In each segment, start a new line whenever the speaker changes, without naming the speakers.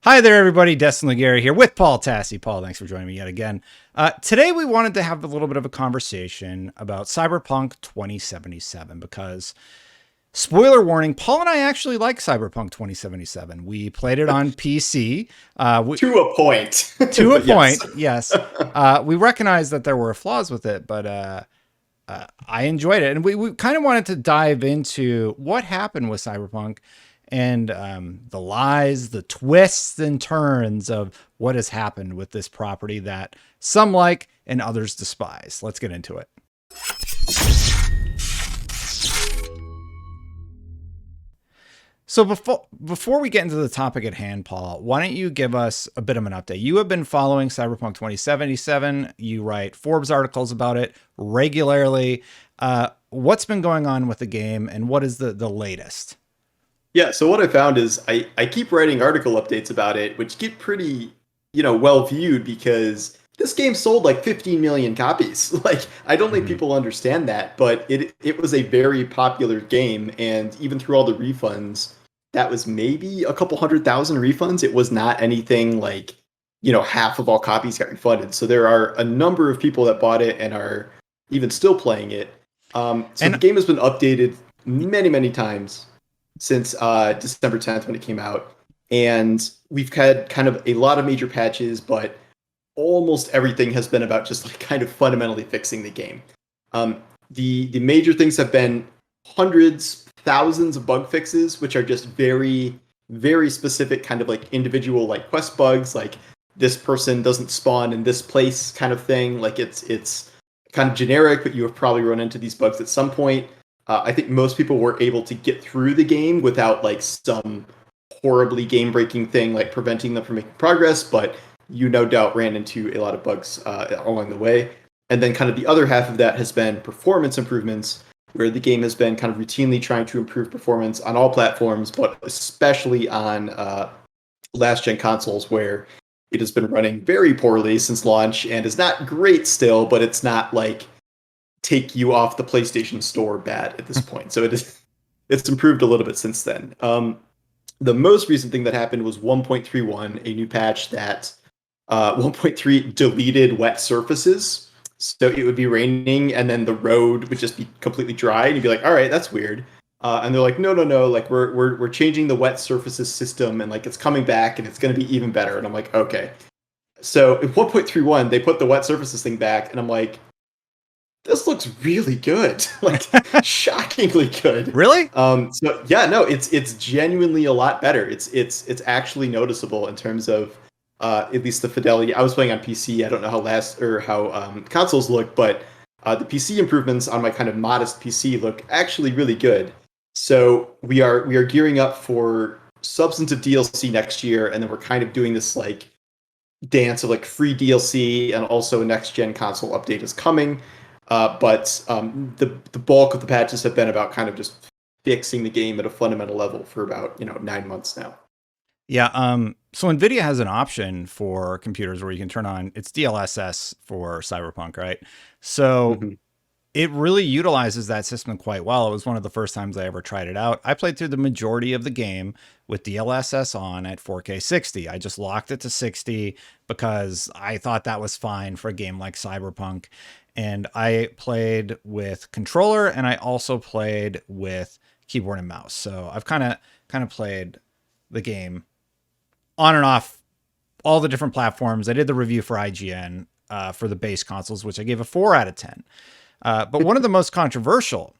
Hi there, everybody. Destin here with Paul Tassi. Paul, thanks for joining me yet again. Today, we wanted to have a little bit of a conversation about Cyberpunk 2077 because, spoiler warning, Paul and I actually like Cyberpunk 2077. We played it on PC.
To a point.
To a
But yes.
point, yes. We recognized that there were flaws with it, but I enjoyed it. And we kind of wanted to dive into what happened with Cyberpunk and the lies, the twists and turns of what has happened with this property that some like and others despise. Let's get into it. So before we get into the topic at hand, Paul, why don't you give us a bit of an update? You have been following Cyberpunk 2077. You write Forbes articles about it regularly. What's been going on with the game, and what is the latest?
Yeah, so what I found is I keep writing article updates about it, which get pretty, well viewed because this game sold like 15 million copies. Like, I don't think
Mhm.
people understand that, but it was a very popular game, and even through all the refunds, that was maybe a couple 100,000 refunds. It was not anything like, half of all copies got refunded. So there are a number of people that bought it and are even still playing it. So the
And
game has been updated many, many times since December 10th when it came out. And we've had kind of a lot of major patches, but almost everything has been about just like kind of fundamentally fixing the game. The major things have been hundreds, thousands of bug fixes, which are just very, very specific kind of like individual like quest bugs, like this person doesn't spawn in this place kind of thing. Like it's kind of generic, but you have probably run into these bugs at some point. I think most people were able to get through the game without like some horribly game breaking thing like preventing them from making progress, but you no doubt ran into a lot of bugs along the way. And then kind of the other half of that has been performance improvements, where the game has been kind of routinely trying to improve performance on all platforms, but especially on last gen consoles where it has been running very poorly since launch and is not great still, but it's not like take you off the PlayStation Store bad at this point. So it's improved a little bit since then. The most recent thing that happened was 1.31, a new patch that 1.3 deleted wet surfaces. So it would be raining and then the road would just be completely dry and you'd be like, all right, that's weird. And they're like, no, no, no, like we're changing the wet surfaces system and like it's coming back and it's going to be even better. And I'm like, okay. So in 1.31, they put the wet surfaces thing back and I'm like, this looks really good, like shockingly good.
really?
So yeah, no, it's genuinely a lot better. It's actually noticeable in terms of at least the fidelity. I was playing on PC. I don't know how consoles look, but the PC improvements on my kind of modest PC look actually really good. So we are gearing up for substantive DLC next year, and then we're kind of doing this like dance of like free DLC and also a next gen console update is coming. But the bulk of the patches have been about kind of just fixing the game at a fundamental level for about 9 months now.
Yeah. So NVIDIA has an option for computers where you can turn on it's DLSS for Cyberpunk, right? So
Mhm.
it really utilizes that system quite well. It was one of the first times I ever tried it out. I played through the majority of the game with DLSS on at 4K 60. I just locked it to 60 because I thought that was fine for a game like Cyberpunk. And I played with controller and I also played with keyboard and mouse. So I've kind of played the game on and off all the different platforms. I did the review for IGN for the base consoles, which I gave a 4 out of 10. But one of the most controversial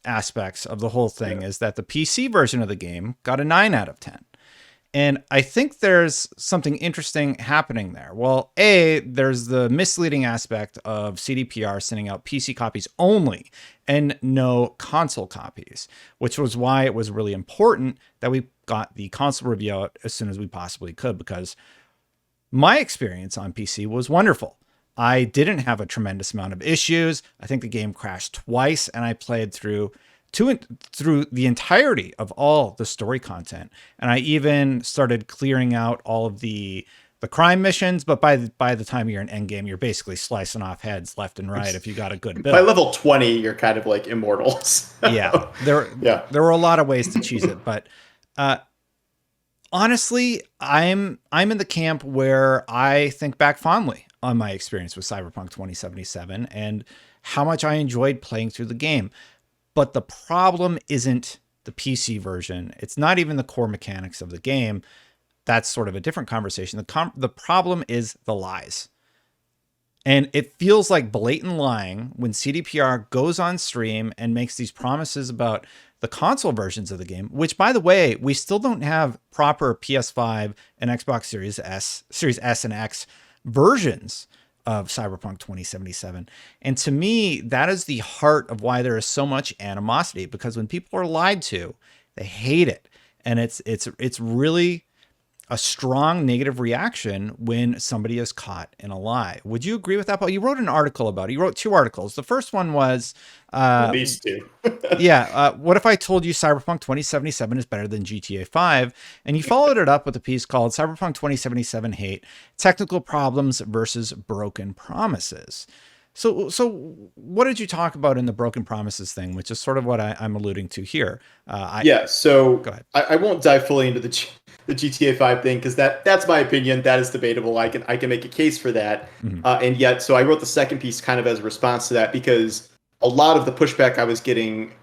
aspects of the whole thing
Yeah.
is that the PC version of the game got a 9 out of 10. And I think there's something interesting happening there. Well, there's the misleading aspect of CDPR sending out PC copies only and no console copies, which was why it was really important that we got the console review out as soon as we possibly could, because my experience on PC was wonderful. I didn't have a tremendous amount of issues. I think the game crashed twice, and I played through the entirety of all the story content. And I even started clearing out all of the crime missions. But by the time you're in endgame, you're basically slicing off heads left and right if you got a good
By
build.
level 20, you're kind of like immortal.
Yeah,
So, yeah.
there were a lot of ways to cheese it, but uh, Honestly, I'm in the camp where I think back fondly on my experience with Cyberpunk 2077 and how much I enjoyed playing through the game. But the problem isn't the PC version. It's not even the core mechanics of the game. That's sort of a different conversation. The problem is the lies. And it feels like blatant lying when CDPR goes on stream and makes these promises about the console versions of the game, which, by the way, we still don't have proper PS5 and Xbox Series S and X versions of Cyberpunk 2077. And to me, that is the heart of why there is so much animosity, because when people are lied to, they hate it. And it's really a strong negative reaction when somebody is caught in a lie. Would you agree with that, Paul? You wrote an article about it. You wrote two articles. The first one was,
At least two.
what if I told you Cyberpunk 2077 is better than GTA 5? And you followed it up with a piece called Cyberpunk 2077 Hate, Technical Problems versus Broken Promises. So what did you talk about in the broken promises thing, which is sort of what I'm alluding to here?
So
Go ahead.
I won't dive fully into the GTA 5 thing because that's my opinion. That is debatable. I can make a case for that.
Mhm.
And yet, so I wrote the second piece kind of as a response to that because a lot of the pushback I was getting,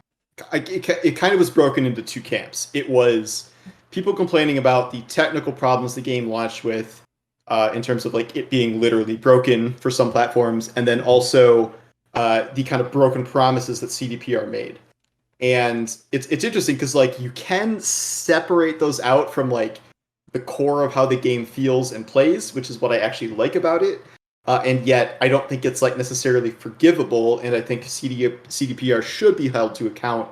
it kind of was broken into two camps. It was people complaining about the technical problems the game launched with, in terms of like it being literally broken for some platforms, and then also the kind of broken promises that CDPR made. And it's interesting because like you can separate those out from like the core of how the game feels and plays, which is what I actually like about it. And yet I don't think it's like necessarily forgivable, and I think CDPR should be held to account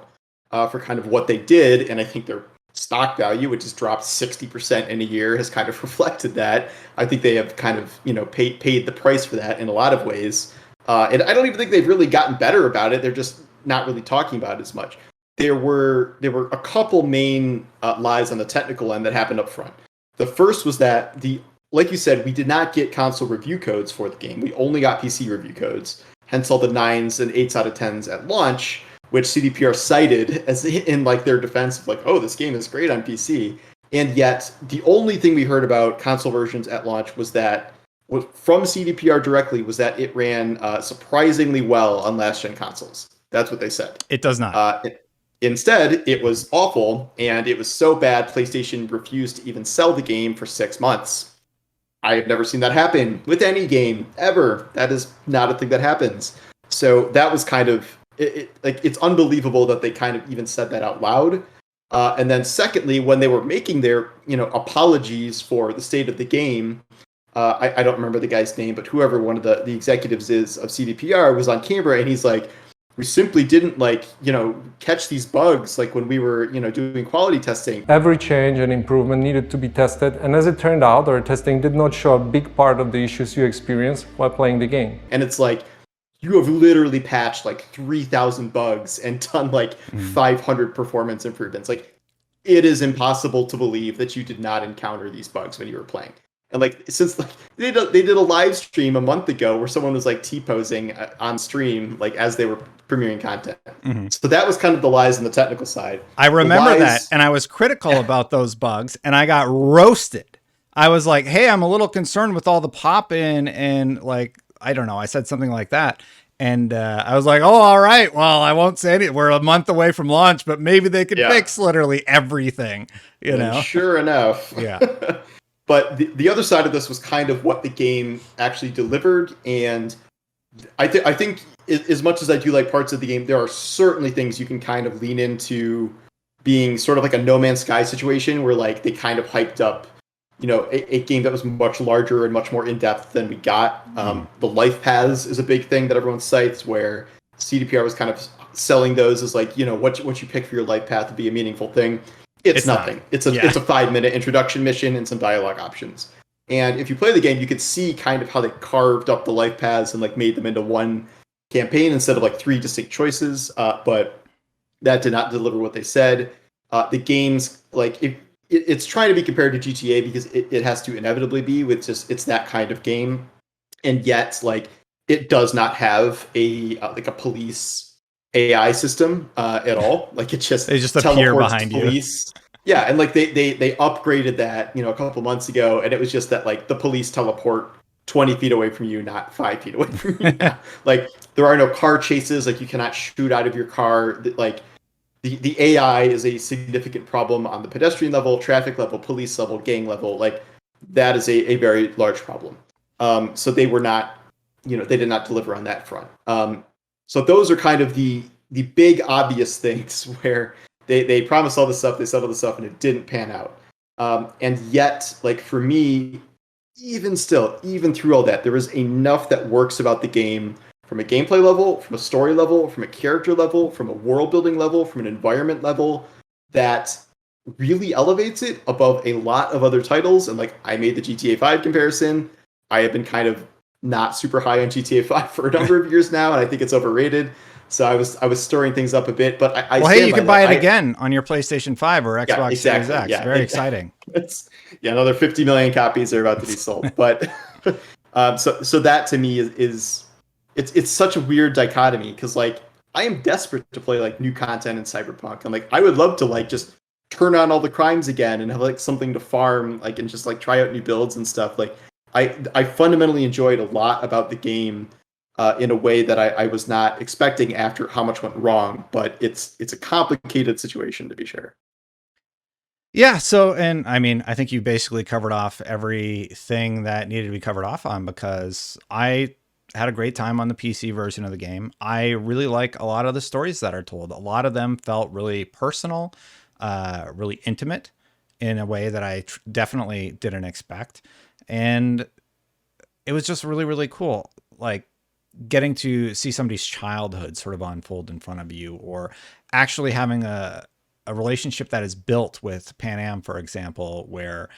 for kind of what they did. And I think their stock value, which has dropped 60% in a year, has kind of reflected that. I think they have kind of paid the price for that in a lot of ways. And I don't even think they've really gotten better about it. They're just not really talking about it as much. There were a couple main lies on the technical end that happened up front. The first was that like you said, we did not get console review codes for the game. We only got PC review codes. Hence all the 9s and 8s out of 10s at launch, which CDPR cited as in like their defense of like, oh, this game is great on PC. And yet the only thing we heard about console versions at launch was that from CDPR directly was that it ran surprisingly well on last gen consoles. That's what they said.
It does not.
Instead, it was awful, and it was so bad PlayStation refused to even sell the game for 6 months. I have never seen that happen with any game ever. That is not a thing that happens. So that was kind of like it's unbelievable that they kind of even said that out loud. And then secondly, when they were making their apologies for the state of the game, I don't remember the guy's name, but whoever one of the executives is of CDPR was on camera, and he's like, we simply didn't catch these bugs like when we were doing quality testing.
Every change and improvement needed to be tested, and as it turned out, our testing did not show a big part of the issues you experienced while playing the game.
And it's like, you have literally patched like 3,000 bugs and done like 500 performance improvements. Like, it is impossible to believe that you did not encounter these bugs when you were playing. And like, since like they did a live stream a month ago where someone was like T-posing on stream like as they were premiering content. Mm-hmm. So that was kind of the lies on the technical side.
I remember that, and I was critical about those bugs, and I got roasted. I was like, hey, I'm a little concerned with all the pop-in, and like, I don't know, I said something like that. And I was like, oh, all right, well, I won't say anything. We're a month away from launch, but maybe they could fix literally everything,
and sure enough.
Yeah.
But the other side of this was kind of what the game actually delivered. And I think as much as I do like parts of the game, there are certainly things you can kind of lean into being sort of like a No Man's Sky situation where like they kind of hyped up, a game that was much larger and much more in-depth than we got. The life paths is a big thing that everyone cites, where CDPR was kind of selling those as like, what you pick for your life path to be a meaningful thing. It's nothing. It's a 5-minute introduction mission and some dialogue options. And if you play the game, you could see kind of how they carved up the life paths and like made them into one campaign instead of like 3 distinct choices. But that did not deliver what they said. The game's like it's trying to be compared to GTA because it has to inevitably be with just it's that kind of game, and yet like it does not have a police AI system at all. Like it just
they just appear behind
police. Yeah, and like they upgraded that, a couple months ago, and it was just that like the police teleport 20 feet away from you, not 5 feet away from you now. Like there are no car chases, like you cannot shoot out of your car. Like the AI is a significant problem on the pedestrian level, traffic level, police level, gang level. Like that is a very large problem. So they were not, they did not deliver on that front. So those are kind of the big obvious things where they promised all this stuff, they said all this stuff, and it didn't pan out. And yet, like for me, even still, even through all that, there is enough that works about the game from a gameplay level, from a story level, from a character level, from a world building level, from an environment level that really elevates it above a lot of other titles. And like I made the GTA 5 comparison. I have been kind of not super high on GTA 5 for a number of years now, and I think it's overrated. So I was stirring things up a bit, but I
well, hey, you can buy it again on your PlayStation 5 or Xbox
yeah, exactly.
Series X.
Yeah,
Very exciting.
Another 50 million copies are about to be sold. But so that to me is it's such a weird dichotomy because like I am desperate to play like new content in Cyberpunk. I'm like I would love to like just turn on all the crimes again and have like something to farm like and just like try out new builds and stuff. Like I fundamentally enjoyed a lot about the game. In a way that I was not expecting after how much went wrong, but it's a complicated situation to be sure.
Yeah. So, and I mean, I think you basically covered off everything that needed to be covered off on because I had a great time on the PC version of the game. I really like a lot of the stories that are told. A lot of them felt really personal, really intimate in a way that I definitely didn't expect. And it was just really, really cool. Like, getting to see somebody's childhood sort of unfold in front of you, or actually having a relationship that is built with Pan Am, for example, where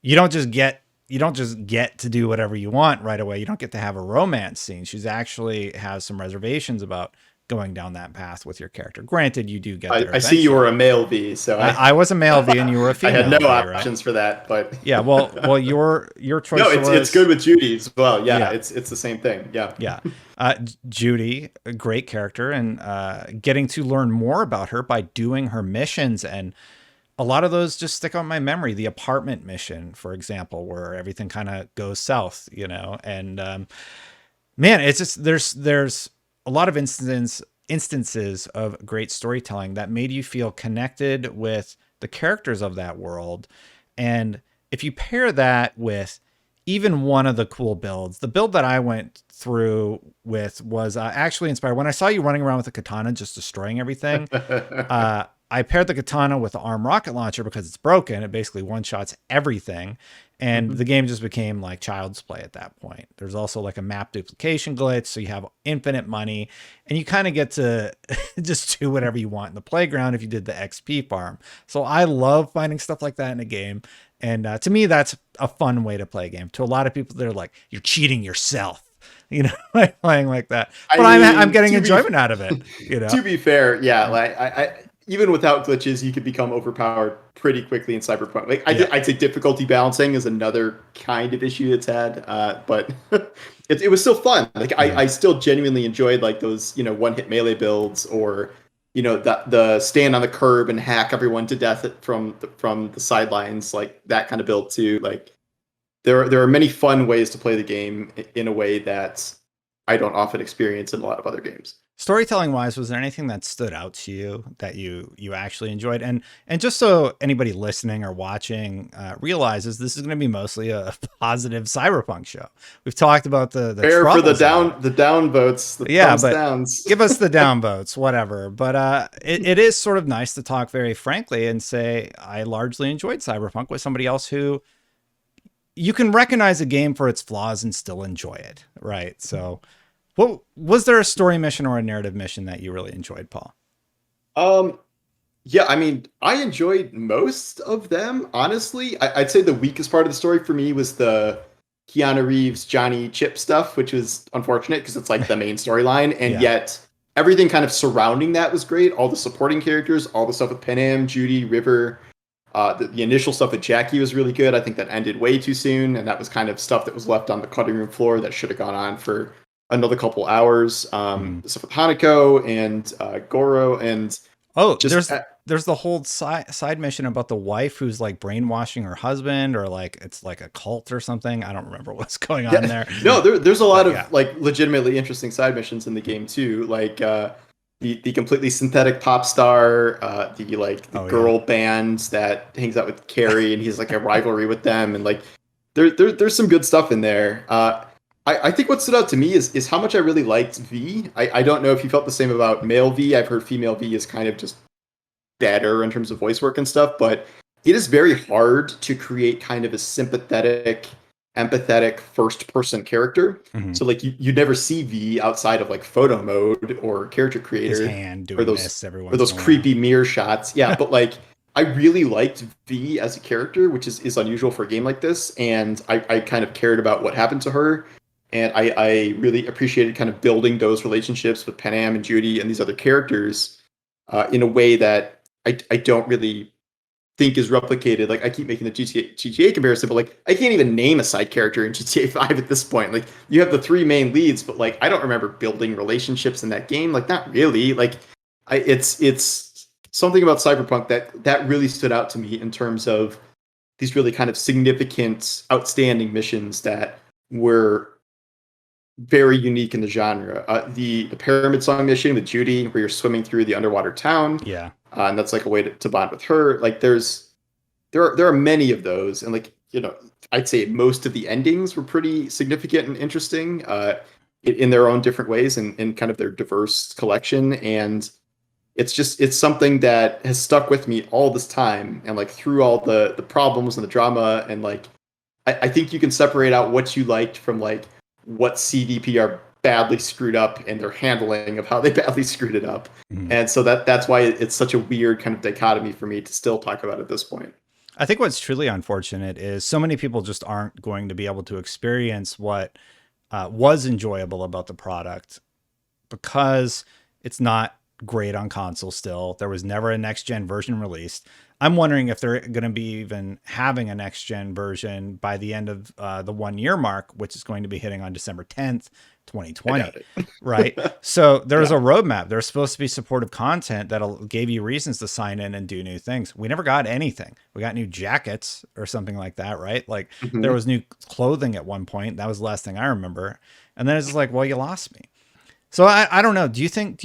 you don't just get to do whatever you want right away. You don't get to have a romance scene. She's actually has some reservations about going down that path with your character. Granted, you do get there.
I see you were a male V, so
I was a male V and you were a female.
I had no
v,
options
right?
for that, but
yeah. Well, your choice.
No, it's good with Judy as well.
Yeah.
It's the same thing. Yeah.
Yeah. Judy, a great character, and getting to learn more about her by doing her missions. And a lot of those just stick on my memory. The apartment mission, for example, where everything kind of goes south, and man, it's just, there's a lot of instances of great storytelling that made you feel connected with the characters of that world. And if you pair that with even one of the cool builds, the build that I went through with was actually inspired. When I saw you running around with a katana, just destroying everything, I paired the katana with the arm rocket launcher because it's broken. It basically one-shots everything. And the game just became like child's play at that point. There's also like a map duplication glitch. So you have infinite money and you kind of get to just do whatever you want in the playground if you did the XP farm. So I love finding stuff like that in a game. And to me, that's a fun way to play a game. To a lot of people, they're like, you're cheating yourself, by playing like that. But I'm getting enjoyment out of it.
To be fair, yeah, like I even without glitches, you could become overpowered pretty quickly in Cyberpunk. Like I'd say difficulty balancing is another kind of issue it's had, but it was still fun. Like I still genuinely enjoyed like those one-hit melee builds, or the stand on the curb and hack everyone to death from the sidelines, like that kind of build too. Like there are many fun ways to play the game in a way that I don't often experience in a lot of other games.
Storytelling wise, was there anything that stood out to you that you actually enjoyed? And just so anybody listening or watching realizes, this is going to be mostly a positive Cyberpunk show. We've talked about the
fair for the down votes. But downs.
Give us the down votes, whatever. But it is sort of nice to talk very frankly and say I largely enjoyed Cyberpunk with somebody else who you can recognize a game for its flaws and still enjoy it, right? So. What was there a story mission or a narrative mission that you really enjoyed, Paul?
Yeah, I mean, I enjoyed most of them, honestly. I'd say the weakest part of the story for me was the Keanu Reeves, Johnny Chip stuff, which was unfortunate because it's like the main storyline, and yet everything kind of surrounding that was great. All the supporting characters, all the stuff with Pan Am, Judy, River, the initial stuff with Jackie was really good. I think that ended way too soon, and that was kind of stuff that was left on the cutting room floor that should have gone on for another couple hours. Stuff with Hanako and Goro, and
there's there's the whole side mission about the wife who's like brainwashing her husband, or like it's like a cult or something. I don't remember what's going on there.
No, there's a lot
But
of
yeah.
like legitimately interesting side missions in the game too. Like the completely synthetic pop star, the
Oh yeah.
girl band that hangs out with Carrie, and he's like a rivalry with them, and like there's some good stuff in there. I think what stood out to me is how much I really liked V. I don't know if you felt the same about male V. I've heard female V is kind of just better in terms of voice work and stuff, but it is very hard to create kind of a sympathetic, empathetic first person character.
Mhm.
So like you never see V outside of like photo mode or character
His
creator
hand
or
doing
those
this every
or
once
those
in a while.
creepy mirror shots. Yeah, but like I really liked V as a character, which is unusual for a game like this, and I kind of cared about what happened to her. And I really appreciated kind of building those relationships with Panam and Judy and these other characters in a way that I don't really think is replicated. Like I keep making the GTA comparison, but like I can't even name a side character in GTA 5 at this point. Like you have the three main leads, but like I don't remember building relationships in that game. Like not really. Like it's something about Cyberpunk that really stood out to me in terms of these really kind of significant, outstanding missions that were very unique in the genre. The Pyramid Song mission with Judy, where you're swimming through the underwater town,
Yeah.
and that's like a way to bond with her. Like there are many of those, and like I'd say most of the endings were pretty significant and interesting, in their own different ways, and in kind of their diverse collection. And it's something that has stuck with me all this time, and like through all the problems and the drama, and like I think you can separate out what you liked from like what CDPR badly screwed up and their handling of how they badly screwed it up.
Mhm.
And so that's why it's such a weird kind of dichotomy for me to still talk about at this point.
I think what's truly unfortunate is so many people just aren't going to be able to experience what was enjoyable about the product because it's not great on console still. There was never a next gen version released. I'm wondering if they're going to be even having a next gen version by the end of the 1 year mark, which is going to be hitting on December 10th, 2020. Right. So there's
Yeah.
a roadmap. There's supposed to be supportive content that'll give you reasons to sign in and do new things. We never got anything. We got new jackets or something like that. Right. Like there
Mhm.
was new clothing at one point. That was the last thing I remember. And then it's just like, well, you lost me. So I don't know. Do you think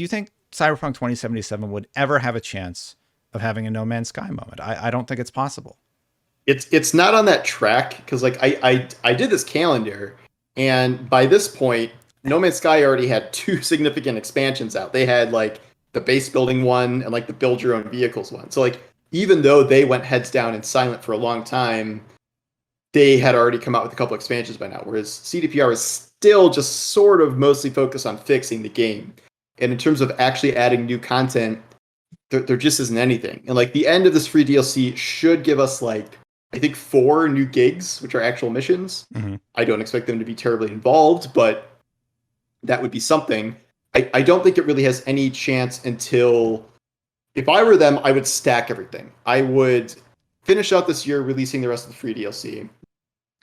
Cyberpunk 2077 would ever have a chance of having a No Man's Sky moment? I don't think it's possible.
It's not on that track because like I did this calendar, and by this point, No Man's Sky already had two significant expansions out. They had like the base building one and like the build your own vehicles one. So like even though they went heads down and silent for a long time, they had already come out with a couple expansions by now. Whereas CDPR is still just sort of mostly focused on fixing the game. And in terms of actually adding new content, there just isn't anything. And like the end of this free DLC should give us like I think 4 new gigs, which are actual missions.
Mm-hmm.
I don't expect them to be terribly involved, but that would be something. I don't think it really has any chance until if I were them, I would stack everything. I would finish out this year releasing the rest of the free DLC.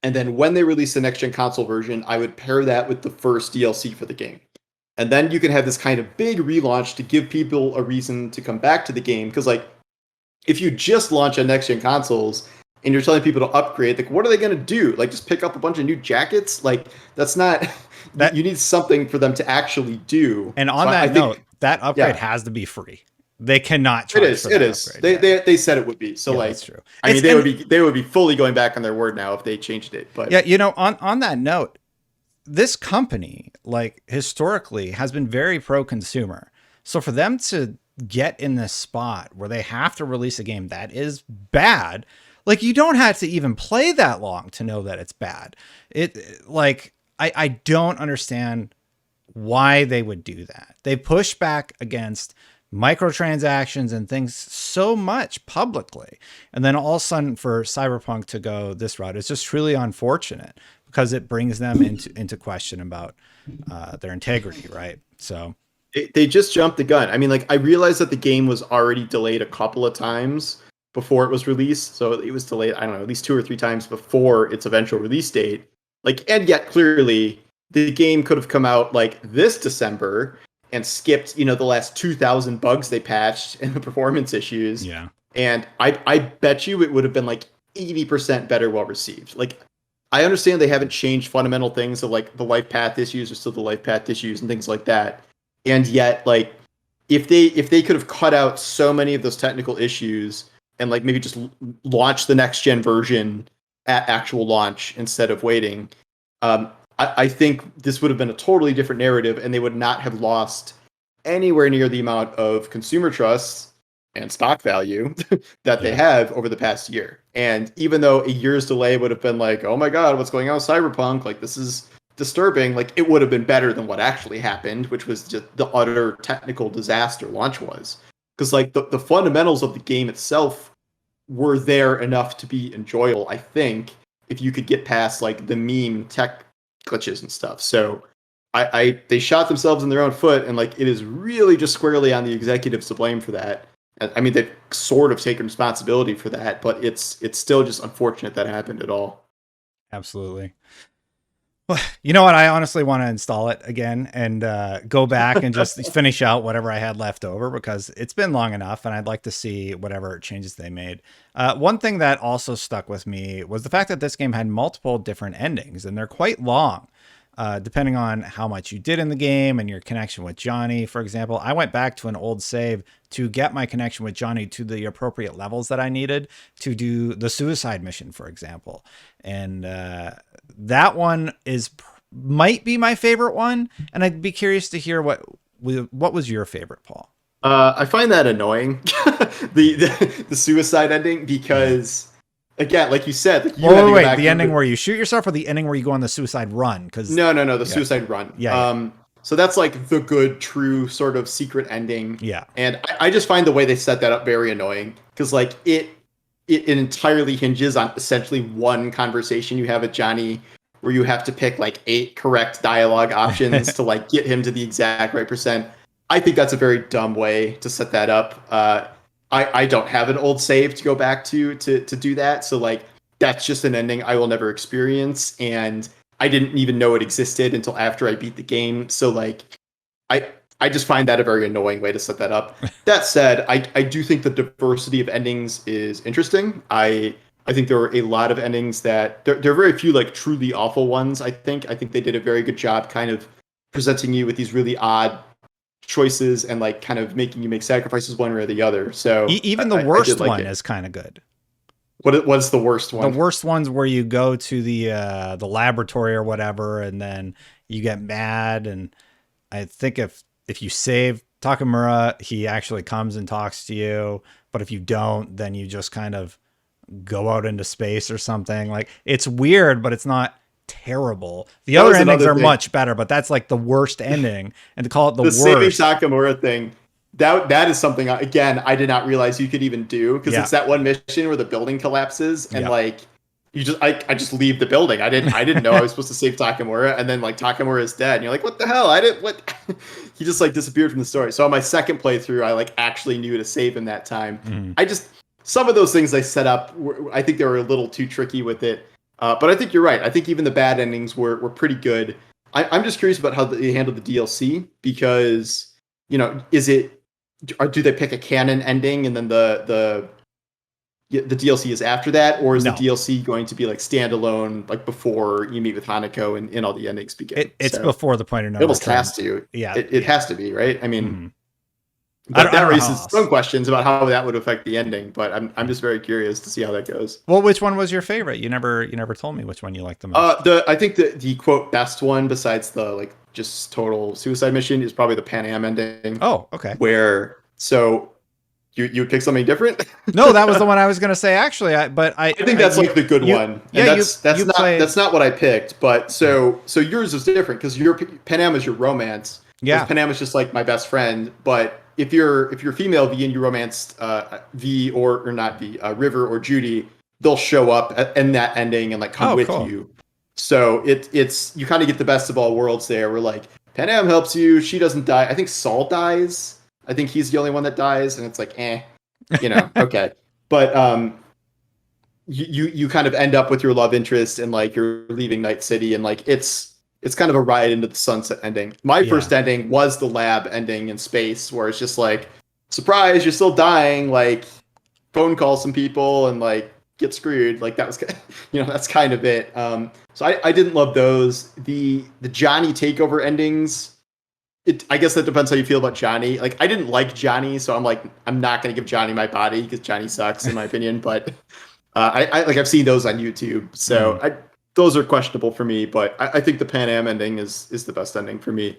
And then when they release the next gen console version, I would pair that with the first DLC for the game. And then you can have this kind of big relaunch to give people a reason to come back to the game. Because like if you just launch on next gen consoles and you're telling people to upgrade, like what are they going to do? Like just pick up a bunch of new jackets? Like that's not.
That
You need something for them to actually do.
and on
So
that
I
note,
think
that upgrade
yeah,
has to be free. They cannot
it
charge
is.
for
It
that
is.
upgrade.
They said it would be. So
Yeah,
like,
that's true.
I mean,
It's and
they would be fully going back on their word now if they changed it. But
yeah, on that note, this company, like historically, has been very pro consumer. So for them to get in this spot where they have to release a game that is bad, like you don't have to even play that long to know that it's bad. It like I don't understand why they would do that. They push back against microtransactions and things so much publicly. And then all of a sudden for Cyberpunk to go this route is just truly unfortunate because it brings them into question about their integrity, right? So
they just jumped the gun. I mean, like I realized that the game was already delayed a couple of times before it was released. So it was delayed, I don't know, at least 2 or 3 times before its eventual release date. Like, and yet clearly the game could have come out like this December and skipped, you know, the last 2,000 bugs they patched and the performance issues.
Yeah.
And I bet you it would have been like 80% better well received. Like, I understand they haven't changed fundamental things of like the life path issues are still the life path issues and things like that. And yet, like, if they could have cut out so many of those technical issues and like maybe just launch the next gen version at actual launch instead of waiting, I think this would have been a totally different narrative, and they would not have lost anywhere near the amount of consumer trust and stock value that they have over the past year. And even though a year's delay would have been like, oh my god, what's going on with Cyberpunk? Like, this is disturbing. Like, it would have been better than what actually happened, which was just the utter technical disaster launch was. Because like the fundamentals of the game itself were there enough to be enjoyable, I think, if you could get past like the meme tech glitches and stuff. So they shot themselves in their own foot, and like it is really just squarely on the executives to blame for that. I mean, they've sort of taken responsibility for that, but it's still just unfortunate that happened at all.
Absolutely. Well, you know what? I honestly want to install it again and go back and just finish out whatever I had left over, because it's been long enough and I'd like to see whatever changes they made. One thing that also stuck with me was the fact that this game had multiple different endings, and they're quite long. Depending on how much you did in the game and your connection with Johnny. For example, I went back to an old save to get my connection with Johnny to the appropriate levels that I needed to do the suicide mission, for example. And that one might be my favorite one. And I'd be curious to hear what was your favorite, Paul?
I find that annoying, the suicide ending, because again, like you said, like
wait, the ending where you shoot yourself, or the ending where you go on the suicide run? Because
no, the suicide run.
Yeah.
So that's like the good, true sort of secret ending.
Yeah.
And I just find the way they set that up very annoying, because like it entirely hinges on essentially one conversation you have with Johnny, where you have to pick like 8 correct dialogue options to like get him to the exact right percent. I think that's a very dumb way to set that up. I don't have an old save to go back to do that. So like that's just an ending I will never experience, and I didn't even know it existed until after I beat the game. So like I just find that a very annoying way to set that up. That said, I do think the diversity of endings is interesting. I think there were a lot of endings that there are very few like truly awful ones. I think they did a very good job kind of presenting you with these really odd choices and like kind of making you make sacrifices one way or the other. So
even the worst one is kind of good.
What's the worst one?
The worst one's where you go to the laboratory or whatever, and then you get mad. And I think if you save Takamura, he actually comes and talks to you. But if you don't, then you just kind of go out into space or something. Like, it's weird, but it's not terrible. The other endings are much better, but that's like the worst ending. And to call it the worst.
Saving Takamura thing, that is something, again, I did not realize you could even do, because it's that one mission where the building collapses and like you just I just leave the building. I didn't know I was supposed to save Takamura, and then like Takamura is dead and you're like, what the hell? He just like disappeared from the story. So on my second playthrough, I like actually knew to save him that time. Some of those things they set up, I think they were a little too tricky with it. But I think you're right. I think even the bad endings were pretty good. I'm just curious about how they handled the DLC, because, you know, do they pick a canon ending and then the DLC is after that, or is the DLC going to be like standalone, like before you meet with Hanako and all the endings begin?
It's before the point of no
return. It almost has to.
Yeah,
it has to be, right? I mean. That raises some questions about how that would affect the ending, but I'm just very curious to see how that goes.
Well, which one was your favorite? You never told me which one you liked the most.
I think the quote best one, besides the like just total suicide mission, is probably the Pan Am ending.
Oh, okay.
Where you would pick something different?
No, that was the one I was going to say actually. I
think that's like the good one.
Yeah,
that's not what I picked, but so yours is different, because your Pan Am is your romance.
Yeah,
Pan Am is just like my best friend, but if you're female V and you romanced V or not V, River or Judy, they'll show up in that ending and like come with you. So it's you kind of get the best of all worlds there. Where like Pan Am helps you, she doesn't die. I think Saul dies. I think he's the only one that dies, and it's like okay. But you kind of end up with your love interest, and like you're leaving Night City, and like it's it's kind of a ride into the sunset ending. My
Yeah.
first ending was the lab ending in space, where it's just like, surprise, you're still dying. Like, phone call some people and like get screwed. Like that was, that's kind of it. So I didn't love those. The Johnny takeover endings. I guess that depends how you feel about Johnny. Like I didn't like Johnny, so I'm like I'm not gonna give Johnny my body because Johnny sucks in my opinion. But I like I've seen those on YouTube, so those are questionable for me. But I think the Pan Am ending is the best ending for me.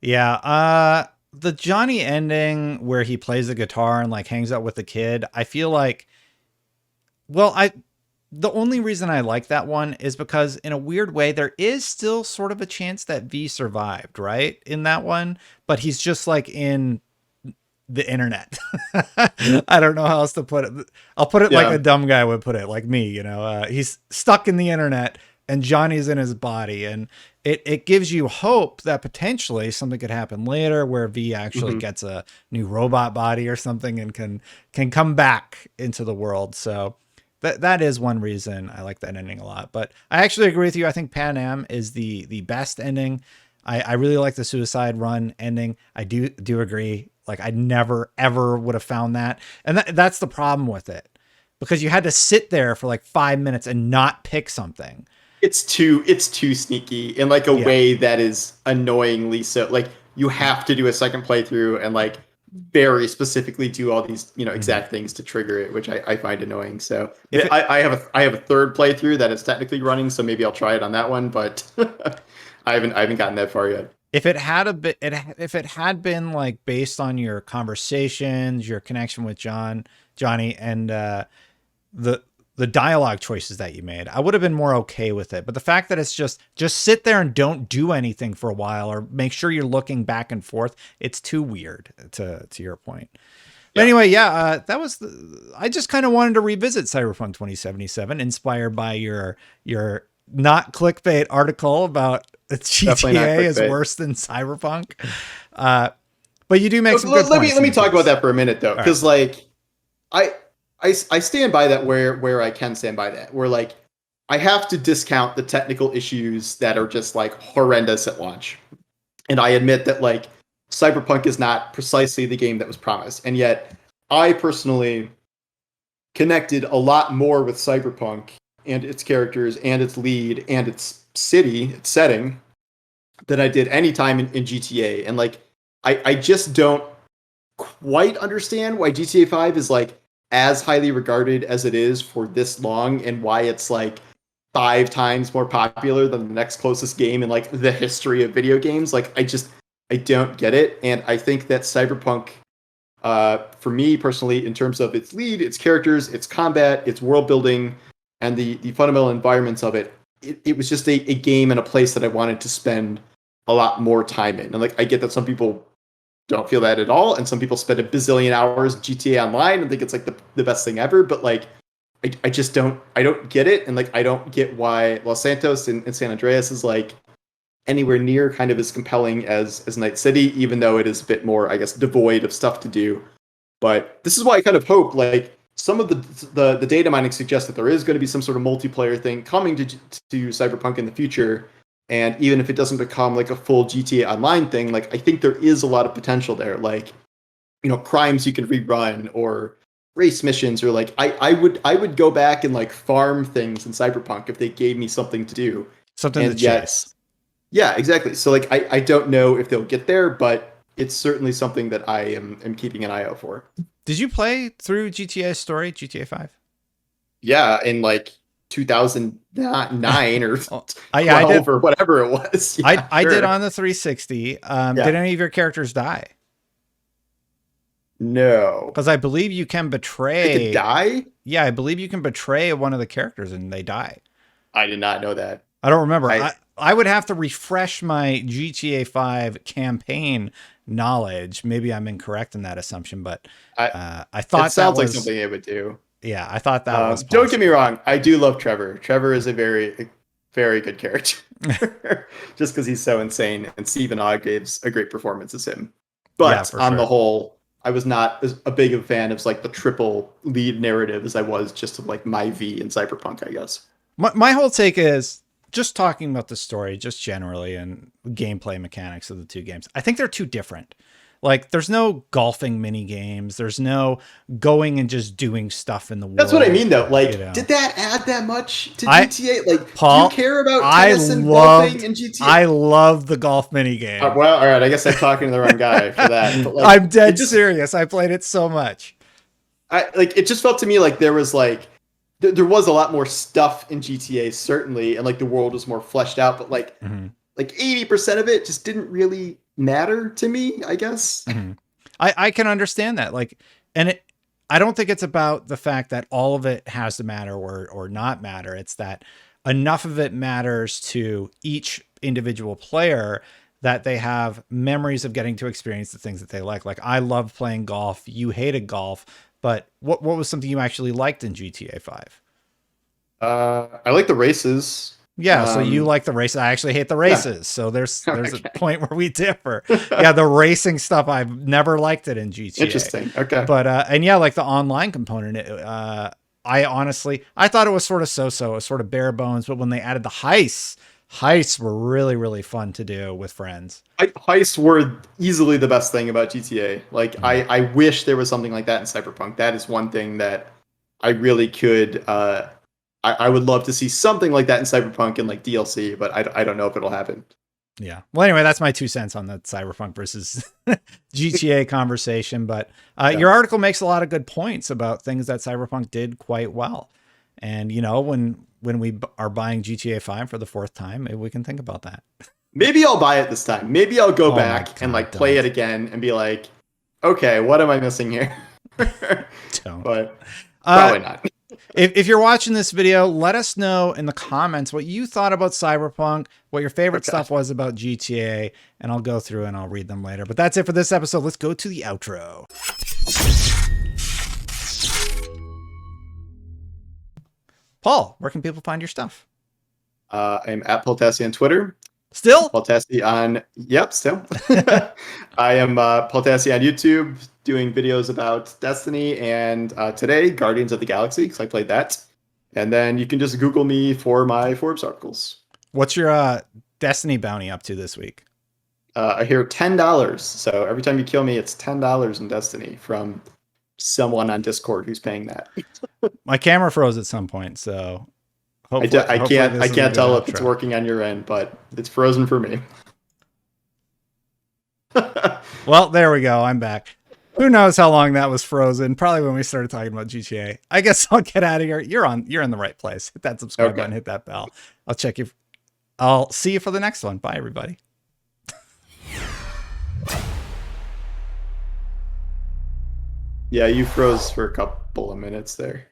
Yeah. The Johnny ending where he plays the guitar and like hangs out with the kid, I feel like, well, the only reason I like that one is because in a weird way, there is still sort of a chance that V survived, right? In that one, but he's just like in the internet. I don't know how else to put it. I'll put it like a dumb guy would put it, like me, he's stuck in the internet and Johnny's in his body, and it gives you hope that potentially something could happen later where V actually gets a new robot body or something and can come back into the world. So that is one reason I like that ending a lot. But I actually agree with you. I think Pan Am is the best ending. I really like the Suicide Run ending. I do agree. Like I never ever would have found that, and that's the problem with it, because you had to sit there for like 5 minutes and not pick something.
It's too sneaky in like a way that is annoyingly so. Like you have to do a second playthrough and like very specifically do all these exact things to trigger it, which I find annoying. So I have a third playthrough that is technically running, so maybe I'll try it on that one, but I haven't gotten that far yet.
If it had been like based on your conversations, your connection with Johnny, and the dialogue choices that you made, I would have been more okay with it. But the fact that it's just sit there and don't do anything for a while, or make sure you're looking back and forth, it's too weird to your point. But anyway, that was I just kind of wanted to revisit Cyberpunk 2077, inspired by your not clickbait article about GTA is worse than Cyberpunk. But you do make some good points.
Let me talk about that for a minute though, because like I stand by that where I can stand by that. Where like I have to discount the technical issues that are just like horrendous at launch. And I admit that like Cyberpunk is not precisely the game that was promised. And yet I personally connected a lot more with Cyberpunk and its characters and its lead and its city, its setting, than I did any time in GTA. And like I just don't quite understand why GTA 5 is like as highly regarded as it is for this long, and why it's like 5 times more popular than the next closest game in like the history of video games. Like I don't get it. And I think that Cyberpunk, for me personally, in terms of its lead, its characters, its combat, its world building, and the fundamental environments of it, it was just a game and a place that I wanted to spend a lot more time in. And like I get that some people don't feel that at all, and some people spend a bazillion hours in GTA Online and think it's like the best thing ever. But like I just don't get it. And like I don't get why Los Santos and San Andreas is like anywhere near kind of as compelling as Night City, even though it is a bit more, I guess, devoid of stuff to do. But this is why I kind of hope, like, some of the data mining suggests that there is going to be some sort of multiplayer thing coming to Cyberpunk in the future. And even if it doesn't become like a full GTA Online thing, like I think there is a lot of potential there. Like, crimes you can rerun, or race missions, or like I would go back and like farm things in Cyberpunk if they gave me something to do.
Something to chase.
Yeah, exactly. So like I don't know if they'll get there, but it's certainly something that I am keeping an eye out for.
Did you play through GTA's story, GTA 5?
Yeah, in like 2009 or 12
I did,
or whatever it was. Yeah,
I did on the 360. Did any of your characters die?
No.
Because I believe you can betray.
They could die?
Yeah, I believe you can betray one of the characters and they die.
I did not know that.
I don't remember. I would have to refresh my GTA 5 campaign knowledge. Maybe I'm incorrect in that assumption, but I thought
it sounds like something it would do.
Yeah, I thought that was
possible. Don't get me wrong. I do love Trevor. Trevor is a very, very good character. Just because he's so insane, and Stephen Ogg gives a great performance as him. But on the whole, I was not as a big of a fan of like the triple lead narrative as I was just of like my V in Cyberpunk, I guess.
My whole take is just talking about the story, just generally, and gameplay mechanics of the two games, I think they're too different. Like, there's no golfing mini games. There's no going and just doing stuff in the world.
That's what I mean, though. Like,
you know?
did that add that much to
I-
GTA? Like,
Paul,
do you care about
I
tennis and
loved,
golfing in GTA?
I love the golf mini game.
Well, all right. I guess I'm talking to the wrong guy for that. But, like,
I'm dead serious. I played it so much.
It just felt to me like there was like there was a lot more stuff in GTA, certainly, and like the world was more fleshed out. But like 80% of it just didn't really matter to me, I guess.
I can understand that. Like, and I don't think it's about the fact that all of it has to matter or not matter. It's that enough of it matters to each individual player that they have memories of getting to experience the things that they like. Like, I loved playing golf. You hated golf, but what was something you actually liked in GTA 5?
I like the races.
Yeah, so you like the races. I actually hate the races. Yeah. So there's a point where we differ. Yeah, the racing stuff, I've never liked it in GTA.
Interesting. Okay.
But and yeah, like the online component, I thought it was sort of so-so. It was sort of bare bones, but when they added the heists were really, really fun to do with friends.
Heists were easily the best thing about GTA. Like, I wish there was something like that in Cyberpunk. That is one thing that I really could I would love to see something like that in Cyberpunk and like DLC, but I don't know if it'll happen.
Yeah. Well, anyway, that's my 2 cents on the Cyberpunk versus GTA conversation. But your article makes a lot of good points about things that Cyberpunk did quite well. And, you know, when we are buying GTA 5 for the 4th time, maybe we can think about that.
Maybe I'll buy it this time. Maybe I'll go back and like play it again and be like, okay, what am I missing here?
Don't.
But probably not.
If you're watching this video, let us know in the comments what you thought about Cyberpunk, what your favorite stuff was about GTA, and I'll go through and I'll read them later. But that's it for this episode. Let's go to the outro. Paul, where can people find your stuff?
I'm at Paul on Twitter.
Still?
Paul on, still. I am Paul on YouTube, doing videos about Destiny, and today, Guardians of the Galaxy, because I played that. And then you can just Google me for my Forbes articles.
What's your Destiny bounty up to this week?
I hear $10. So every time you kill me, it's $10 in Destiny from someone on Discord who's paying that.
My camera froze at some point, so
I can't tell if it's working on your end, but it's frozen for me.
Well, there we go. I'm back. Who knows how long that was frozen? Probably when we started talking about GTA. I guess I'll get out of here. You're in the right place. Hit that subscribe button, hit that bell. I'll see you for the next one. Bye, everybody.
Yeah, you froze for a couple of minutes there.